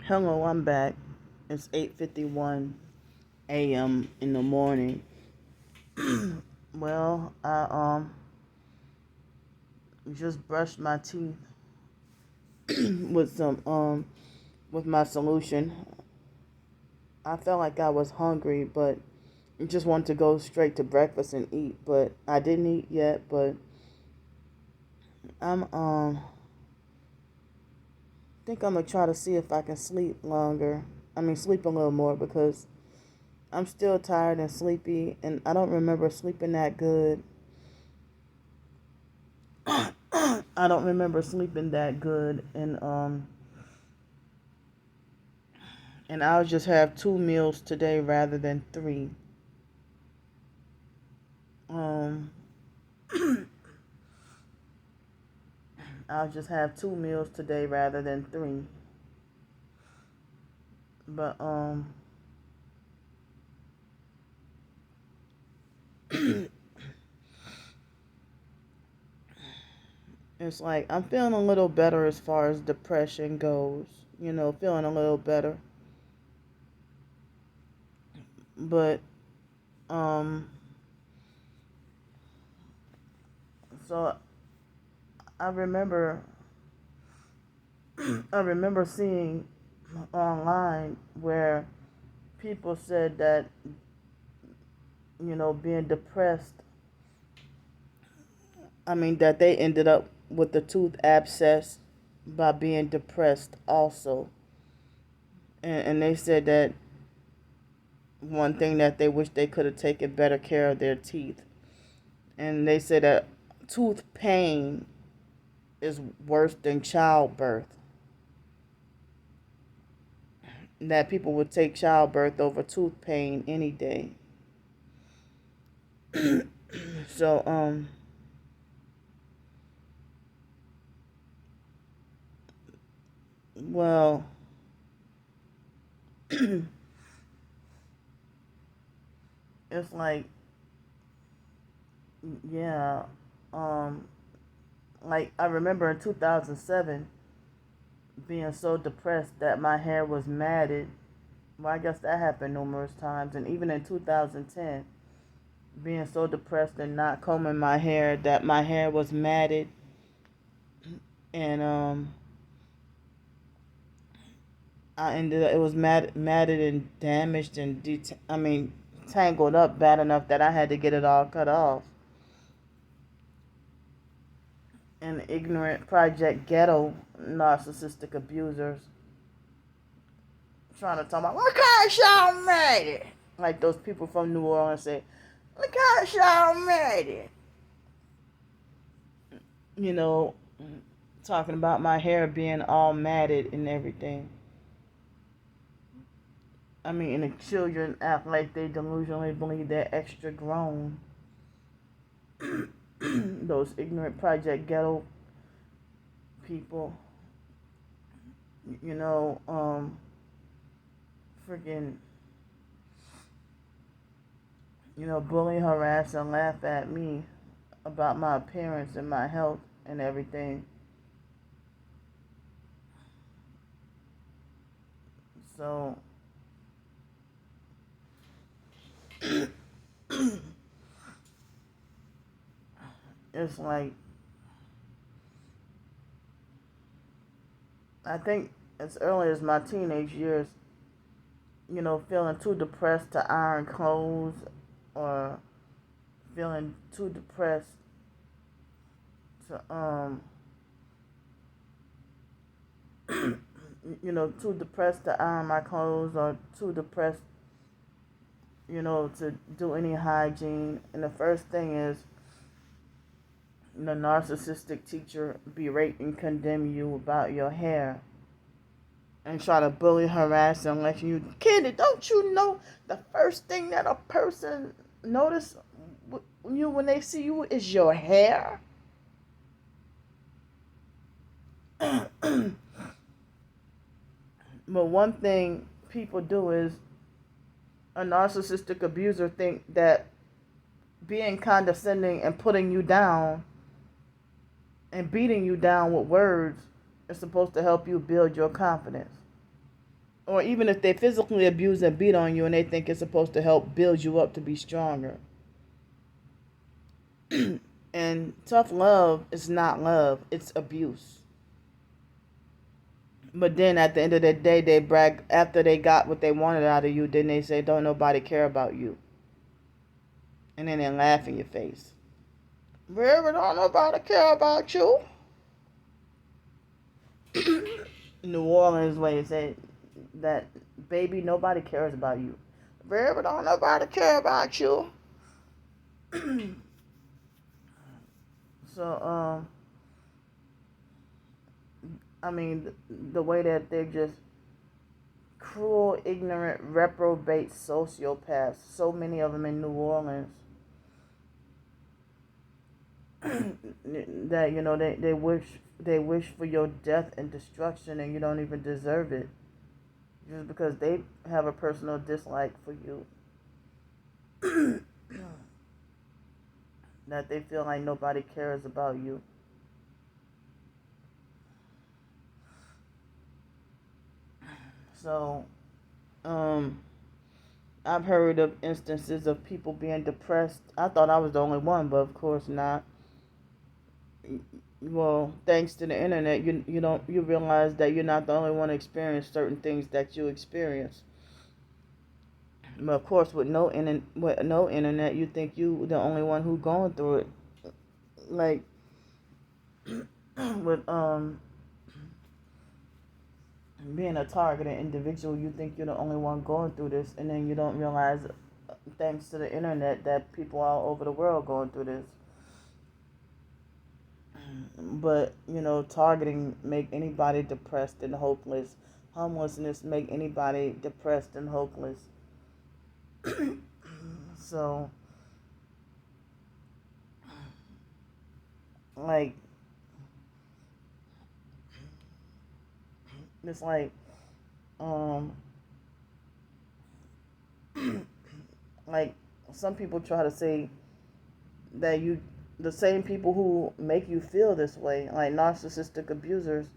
Hello, I'm back. It's 8:51 a.m. in the morning. Well, I just brushed my teeth with some with my solution. I felt like I was hungry, but just wanted to go straight to breakfast and eat, but I didn't eat yet, but I'm think I'm gonna try to see if I can sleep longer. Sleep a little more because I'm still tired and sleepy, and I don't remember sleeping that good. I don't remember sleeping that good, and I'll just have 2 meals today rather than 3. Um, I'll just have 2 meals today rather than 3. But it's like I'm feeling a little better as far as depression goes. Feeling a little better. But um, so I remember I remember seeing online where people said that being depressed, that they ended up with the tooth abscess by being depressed also. And they said that one thing that they wish they could have taken better care of their teeth. And they said that tooth pain is worse than childbirth. That people would take childbirth over tooth pain any day. So, well, it's like, yeah, like I remember in 2007 being so depressed that my hair was matted. Well, I guess that happened numerous times. And even in 2010, being so depressed and not combing my hair that my hair was matted. And it was matted and damaged and tangled up bad enough that I had to get it all cut off. And ignorant Project Ghetto narcissistic abusers trying to talk about, look how y'all made it. Like those people from New Orleans say, look how y'all made it. Talking about my hair being all matted and everything. And the children act like they delusionally believe they're extra grown. Those ignorant Project Ghetto people, freaking, bully, harass, and laugh at me about my appearance and my health and everything. So, it's like, I think as early as my teenage years, feeling too depressed to iron clothes, or feeling too depressed to too depressed to iron my clothes, or too depressed to do any hygiene. And the first thing is the narcissistic teacher berate and condemn you about your hair and try to bully, harass, and let you, Candy, don't you know the first thing that a person notice you when they see you is your hair? But one thing people do is a narcissistic abuser think that being condescending and putting you down and beating you down with words is supposed to help you build your confidence. Or even if they physically abuse and beat on you and they think it's supposed to help build you up to be stronger. And tough love is not love, it's abuse. But then at the end of the day, they brag after they got what they wanted out of you. Then they say, "Don't nobody care about you," and then they laugh in your face. Really, don't nobody care about you. New Orleans way say that, baby, nobody cares about you. Really, don't nobody care about you. So I mean, the way that they're just cruel, ignorant, reprobate sociopaths. So many of them in New Orleans. That they wish for your death and destruction, and you don't even deserve it, just because they have a personal dislike for you. That they feel like nobody cares about you. So, I've heard of instances of people being depressed. I thought I was the only one, but of course not. Well, thanks to the internet, you realize that you're not the only one to experience certain things that you experience. But of course, with no internet, you think you the only one who going through it. Like with being a targeted individual, you think you're the only one going through this, and then you don't realize, thanks to the internet, that people all over the world going through this. But targeting make anybody depressed and hopeless. Homelessness make anybody depressed and hopeless. So, like, it's um, like some people try to say that the same people who make you feel this way, like narcissistic abusers,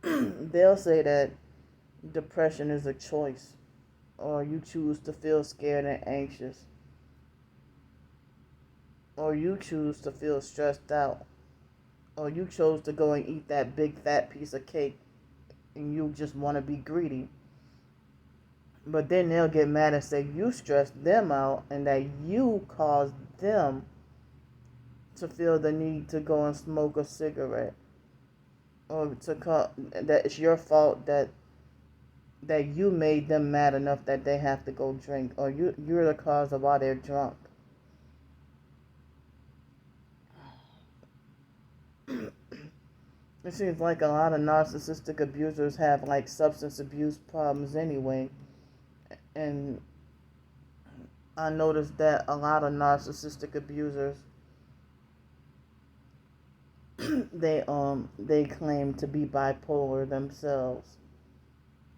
they'll say that depression is a choice, or you choose to feel scared and anxious, or you choose to feel stressed out, or you chose to go and eat that big fat piece of cake and you just want to be greedy. But then they'll get mad and say you stressed them out and that you caused them to feel the need to go and smoke a cigarette, or that it's your fault that you made them mad enough that they have to go drink, or you're the cause of why they're drunk. It seems like a lot of narcissistic abusers have like substance abuse problems anyway. And I noticed that a lot of narcissistic abusers they claim to be bipolar themselves.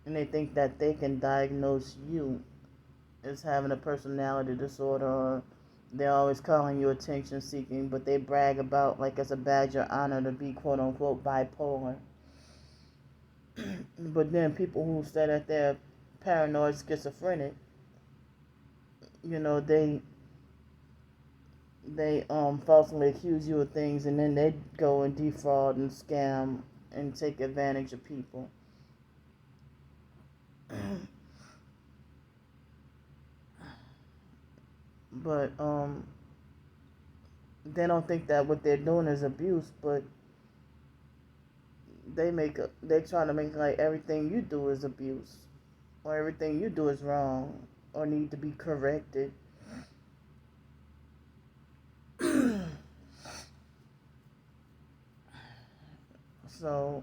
And they think that they can diagnose you as having a personality disorder, or they're always calling you attention seeking, but they brag about like it's a badge of honor to be quote unquote bipolar. But then people who say that they're paranoid schizophrenic, they falsely accuse you of things, and then they go and defraud and scam and take advantage of people. But they don't think that what they're doing is abuse, but they try to make like everything you do is abuse, or everything you do is wrong, or need to be corrected. So,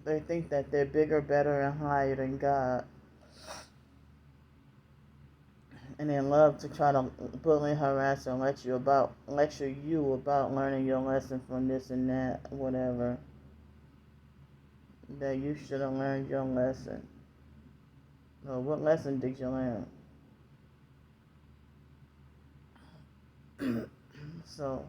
they think that they're bigger, better, and higher than God. And they love to try to bully, harass, and lecture you about learning your lesson from this and that, whatever. That you should have learned your lesson. Well, what lesson did you learn? So,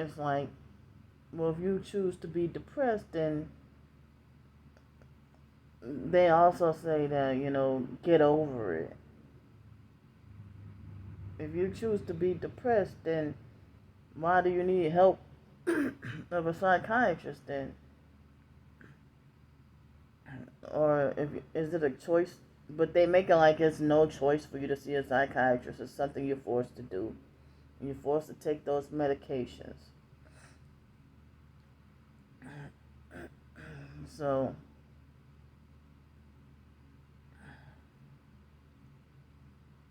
it's like, well, if you choose to be depressed, then they also say that, get over it. If you choose to be depressed, then why do you need help of a psychiatrist then? Or is it a choice? But they make it like it's no choice for you to see a psychiatrist. It's something you're forced to do. You're forced to take those medications. So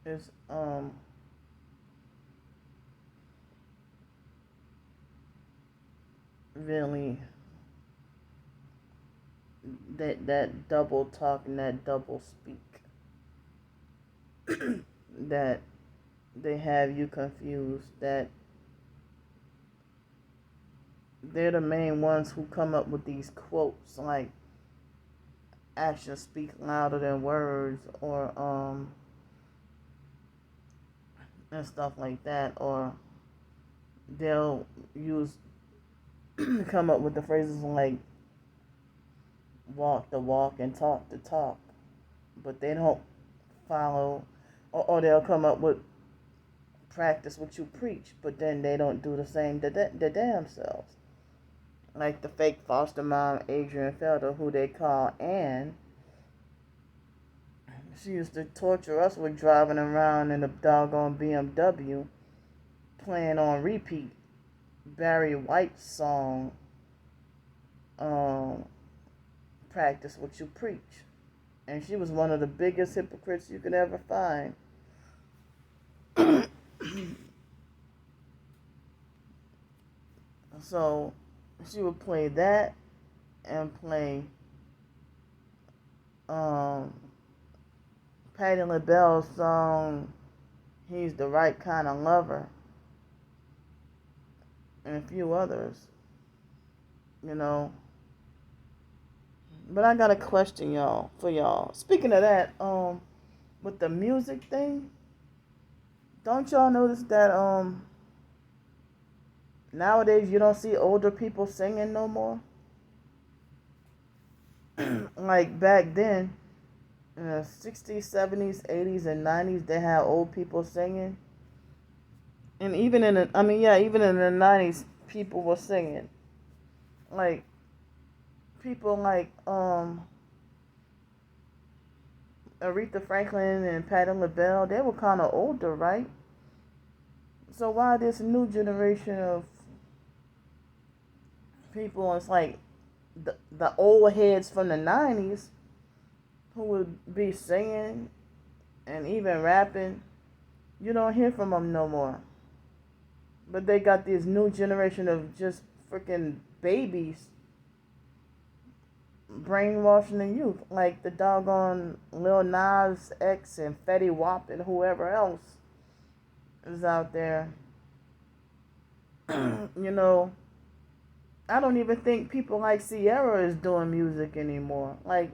it's really that double talk and that double speak that they have you confused, that they're the main ones who come up with these quotes like actions speak louder than words, or and stuff like that, or they'll use come up with the phrases like walk the walk and talk the talk, but they don't follow, or they'll come up with practice what you preach, but then they don't do the same to the damn selves. Like the fake foster mom Adrian Felder, who they call Ann. She used to torture us with driving around in a doggone BMW, playing on repeat Barry White's song, practice what you preach. And she was one of the biggest hypocrites you could ever find. So she would play that and play Patti LaBelle's song, He's the Right Kind of Lover, and a few others, But I got a question, for y'all. Speaking of that, with the music thing, don't y'all notice that nowadays you don't see older people singing no more? Like back then, in the 60s, 70s, 80s, and 90s, they had old people singing. And even in the 90s, people were singing. Like, people like Aretha Franklin and Patti LaBelle, they were kind of older, right? So why this new generation of people, it's like the old heads from the 90s who would be singing and even rapping, you don't hear from them no more. But they got this new generation of just freaking babies brainwashing the youth, like the doggone Lil Nas X and Fetty Wap and whoever else is out there. I don't even think people like Sierra is doing music anymore. Like,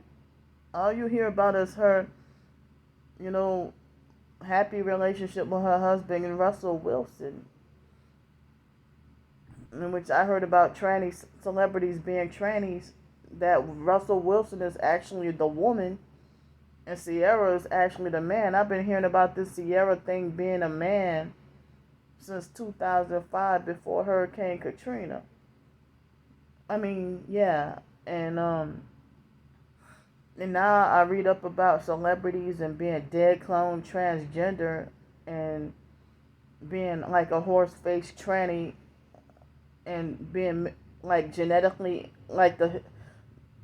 all you hear about is her, happy relationship with her husband and Russell Wilson. In which I heard about tranny celebrities being trannies, that Russell Wilson is actually the woman and Sierra is actually the man. I've been hearing about this Sierra thing being a man since 2005, before Hurricane Katrina. I mean, yeah, and now I read up about celebrities and being dead clone transgender and being like a horse-faced tranny and being like genetically, like the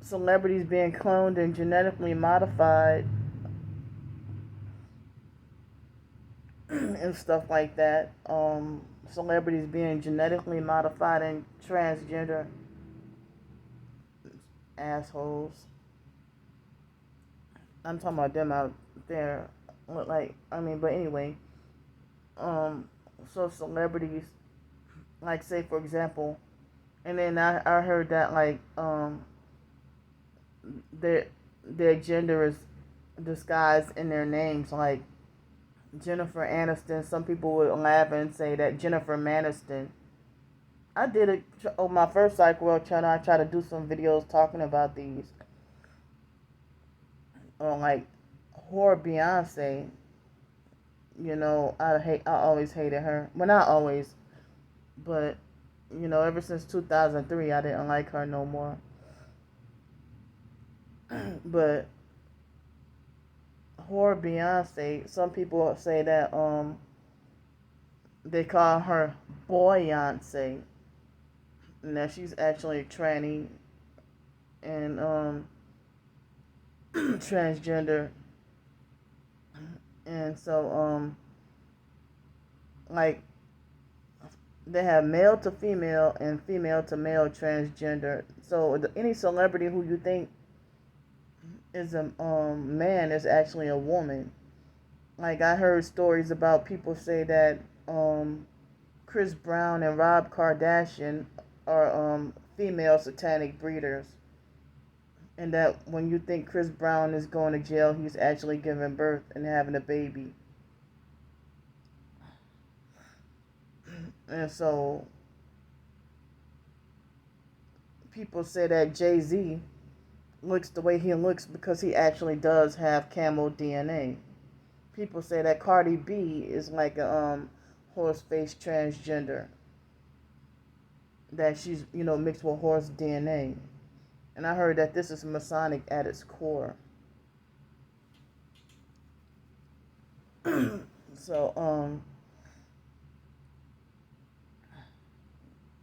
celebrities being cloned and genetically modified and stuff like that. Celebrities being genetically modified and transgender assholes. I'm talking about them out there. But anyway. So celebrities, like, say for example, and then I heard that like their gender is disguised in their names, like Jennifer Aniston. Some people would laugh and say that Jennifer Maniston I did it on my first PsychWorld channel. I try to do some videos talking about these. On like horror Beyonce. I always hated her. Well, not always, but ever since 2003, I didn't like her no more. But horror Beyonce, some people say that they call her Boyance, and that she's actually a tranny and transgender. And so like they have male to female and female to male transgender. So any celebrity who you think is a man is actually a woman. Like I heard stories about people say that Chris Brown and Rob Kardashian are female satanic breeders, and that when you think Chris Brown is going to jail, he's actually giving birth and having a baby. And so people say that Jay-Z looks the way he looks because he actually does have camel DNA. People say that Cardi B is like a horse-faced transgender, that she's mixed with horse DNA. And I heard that this is Masonic at its core. So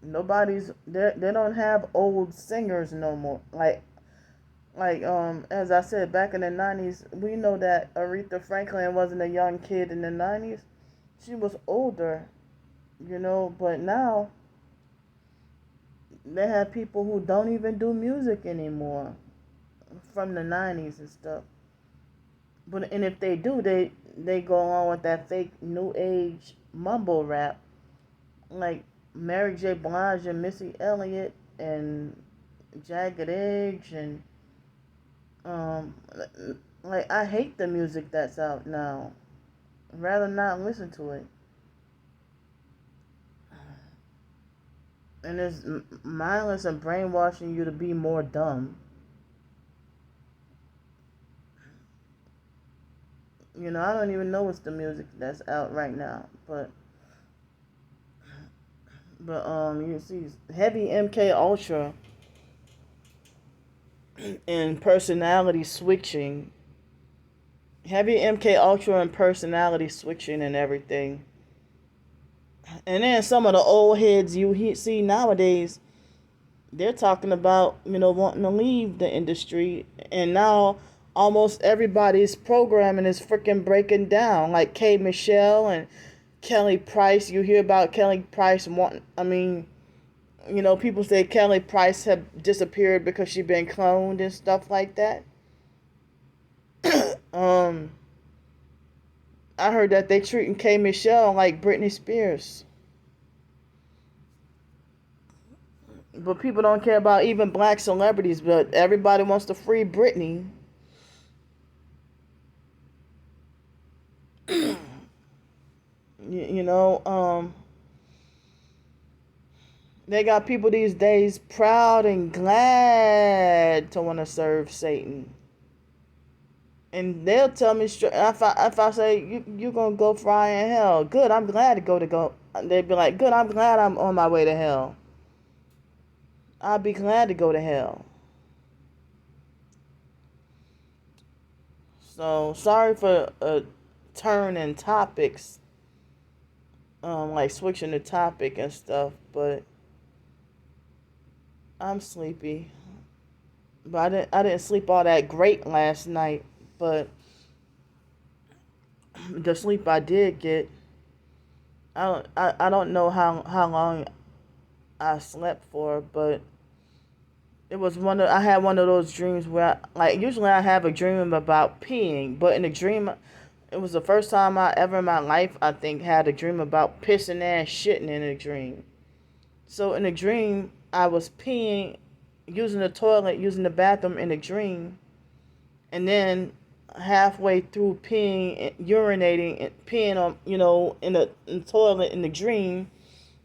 they don't have old singers no more. Like as I said, back in the 90s, we know that Aretha Franklin wasn't a young kid in the 90s. She was older, but now they have people who don't even do music anymore from the 90s and stuff. And if they do, they go on with that fake new age mumble rap, like Mary J. Blige and Missy Elliott and Jagged Edge and like I hate the music that's out now. I'd rather not listen to it. And it's mindless and brainwashing you to be more dumb. I don't even know what's the music that's out right now, but you see heavy MK Ultra and personality switching. Heavy MK Ultra and personality switching and everything. And then some of the old heads you see nowadays, they're talking about, wanting to leave the industry. And now almost everybody's programming is freaking breaking down. Like K. Michelle and Kelly Price. You hear about Kelly Price people say Kelly Price have disappeared because she's been cloned and stuff like that. I heard that they treating K. Michelle like Britney Spears. But people don't care about even black celebrities, but everybody wants to free Britney. They got people these days proud and glad to want to serve Satan. And they'll tell me straight, if I say, you're going to go fry in hell. Good, I'm glad to go. They'd be like, good, I'm glad I'm on my way to hell. I'll be glad to go to hell. So, sorry for a turn in topics. Like switching the topic and stuff, but I'm sleepy. But I didn't sleep all that great last night. But the sleep I did get, I don't know how long I slept for, but it was I had one of those dreams where usually I have a dream about peeing, but in the dream, it was the first time I ever in my life, I think, had a dream about pissing and shitting in a dream. So in the dream, I was peeing, using the toilet, using the bathroom in a dream, and then halfway through peeing, urinating, and peeing on, in the toilet in the dream,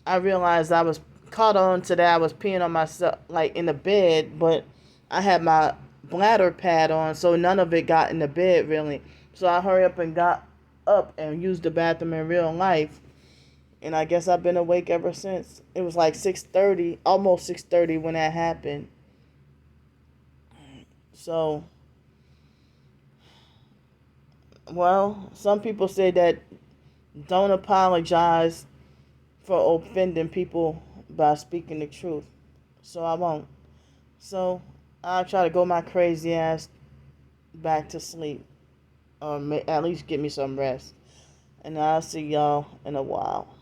I realized I was caught on to that I was peeing on myself, like in the bed, but I had my bladder pad on, so none of it got in the bed really. So I hurried up and got up and used the bathroom in real life. And I guess I've been awake ever since. It was like 6:30, almost 6:30 when that happened. So, well, some people say that don't apologize for offending people by speaking the truth. So I won't. So I'll try to go my crazy ass back to sleep. Or at least get me some rest. And I'll see y'all in a while.